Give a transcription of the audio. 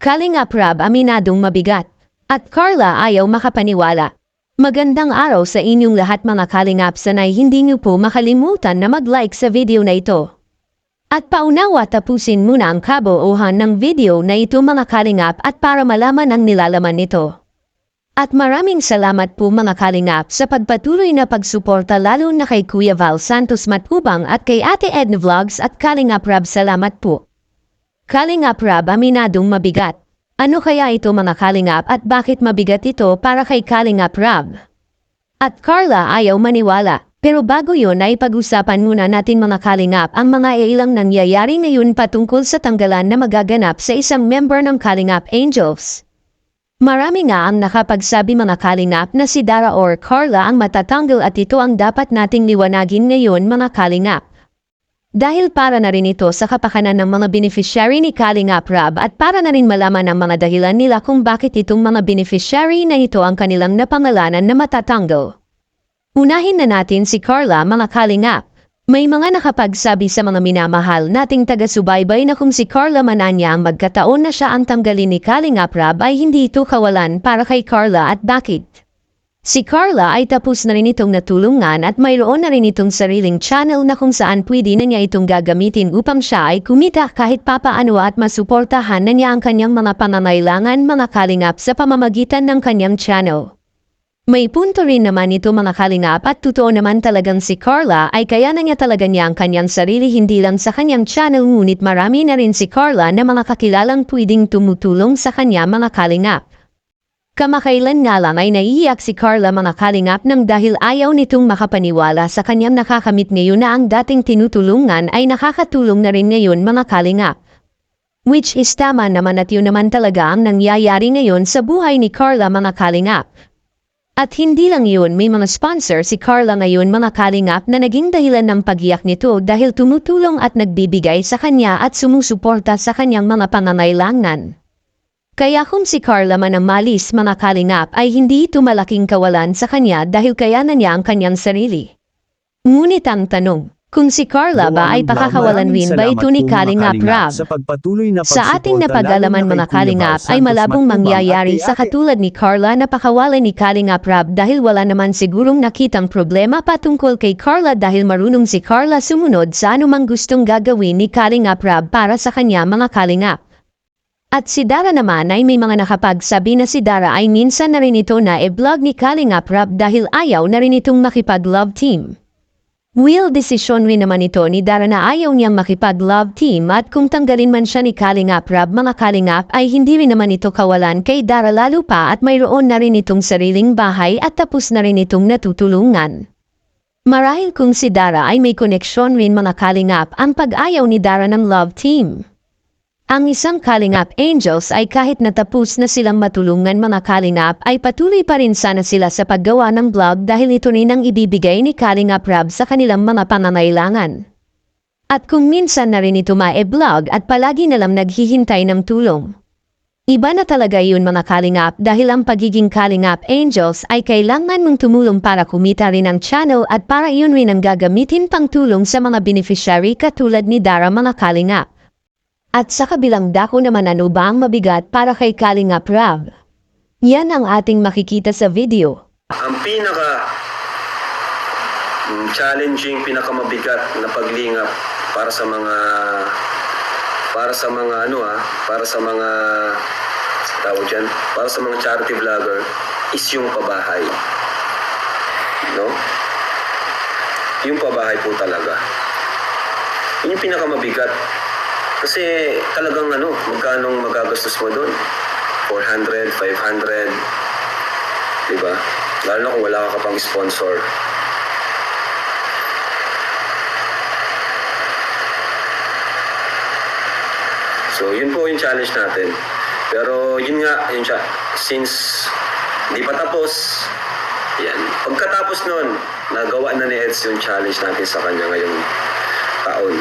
Kalingap Rab aminadong mabigat. At Carla ayaw makapaniwala. Magandang araw sa inyong lahat mga Kalingap, sanay hindi niyo po makalimutan na mag-like sa video na ito. At paunawa tapusin muna ang kabuuhan ng video na ito mga Kalingap at para malaman ang nilalaman nito. At maraming salamat po mga Kalingap sa pagpatuloy na pagsuporta lalo na kay Kuya Val Santos Matubang at kay Ate Edna Vlogs at Kalingap Rab, salamat po. Kalingap Rab aminadong mabigat. Ano kaya ito mga Kalingap at bakit mabigat ito para kay Kalingap Rab? At Carla ayaw maniwala. Pero bago yun ay pag-usapan muna natin mga Kalingap ang mga ilang nangyayari ngayon patungkol sa tanggalan na magaganap sa isang member ng Kalingap Angels. Marami nga ang nakapagsabi mga Kalingap na si Dara or Carla ang matatanggal at ito ang dapat nating liwanagin ngayon mga Kalingap. Dahil para na rin ito sa kapakanan ng mga beneficiary ni Kalingap Rab at para na rin malaman ang mga dahilan nila kung bakit itong mga beneficiary na ito ang kanilang napangalanan na matatanggal. Unahin na natin si Carla mga Kalingap. May mga nakapagsabi sa mga minamahal nating taga-subaybay na kung si Carla Mananya ang magkataon na siya ang tanggalin ni Kalingap Rab ay hindi ito kawalan para kay Carla at bakit? Si Carla ay tapos na rin itong natulungan at mayroon na rin itong sariling channel na kung saan pwede na niya itong gagamitin upang siya ay kumita kahit papaano at masuportahan na niya ang kanyang mga pangangailangan mga Kalingap sa pamamagitan ng kanyang channel. May punto rin naman ito mga Kalingap at totoo naman talagang si Carla ay kaya na niya talaga niya ang kanyang sarili hindi lang sa kanyang channel ngunit marami na rin si Carla na mga kakilalang pwedeng tumutulong sa kanya mga Kalingap. Kamakailan nga lang ay naiiyak si Carla mga Kalingap nang dahil ayaw nitong makapaniwala sa kanyang nakakamit ngayon na ang dating tinutulungan ay nakakatulong na rin ngayon mga Kalingap. Which is tama naman at yun naman talaga ang nangyayari ngayon sa buhay ni Carla mga Kalingap. At hindi lang yun, may mga sponsor si Carla ngayon mga Kalingap na naging dahilan ng pag-iyak nito dahil tumutulong at nagbibigay sa kanya at sumusuporta sa kanyang mga pangangailangan. Kaya kung si Carla man ang malis mga Kalingap ay hindi ito malaking kawalan sa kanya dahil kaya na niya ang kanyang sarili. Ngunit ang tanong, kung si Carla ba ay pakakawalan rin ba ito ni Kalingap Rab? Sa ating napag-alaman mga Kalingap ay malabong mangyayari sa katulad ni Carla na pakawalan ni Kalingap Rab dahil wala naman sigurong nakitang problema patungkol kay Carla dahil marunong si Carla sumunod sa anumang gustong gagawin ni Kalingap Rab para sa kanya mga Kalingap. At si Dara naman ay may mga nakapagsabi na si Dara ay minsan na rin ito na e-vlog ni Kalingap Rab dahil ayaw na rin itong makipag-love team. Will decision rin naman ito ni Dara na ayaw niyang makipag-love team at kung tanggalin man siya ni Kalingap Rab mga Kalingap ay hindi rin naman ito kawalan kay Dara lalo pa at mayroon na rin itong sariling bahay at tapos na rin itong natutulungan. Marahil kung si Dara ay may koneksyon rin mga Kalingap ang pag-ayaw ni Dara ng love team. Ang isang Kalingap Angels ay kahit natapos na silang matulungan mga Kalingap ay patuloy pa rin sana sila sa paggawa ng vlog dahil ito rin ang ibibigay ni Kalingap Rab sa kanilang mga pangangailangan. At kung minsan na rin ito ma-e-vlog at palagi na lang naghihintay ng tulong. Iba na talaga yun mga Kalingap dahil ang pagiging Kalingap Angels ay kailangan mong tumulong para kumita rin ang channel at para yun rin ang gagamitin pang tulong sa mga beneficiary katulad ni Dara mga Kalingap. At sa kabilang dako naman ano ba ang mabigat para kay Kalingap Rab? Yan ang ating makikita sa video. Ang challenging, pinakamabigat na paglingap para sa mga charity vlogger is yung pabahay. No? Yung pabahay po talaga. Yun yung pinakamabigat. Kasi talagang magkano magagastos mo doon? 400, 500, diba? Lalo na kung wala ka pang sponsor. So, yun po yung challenge natin. Pero yun nga, since di pa tapos, yan. Pagkatapos nun, nagawa na ni Eds yung challenge natin sa kanya ngayong taon.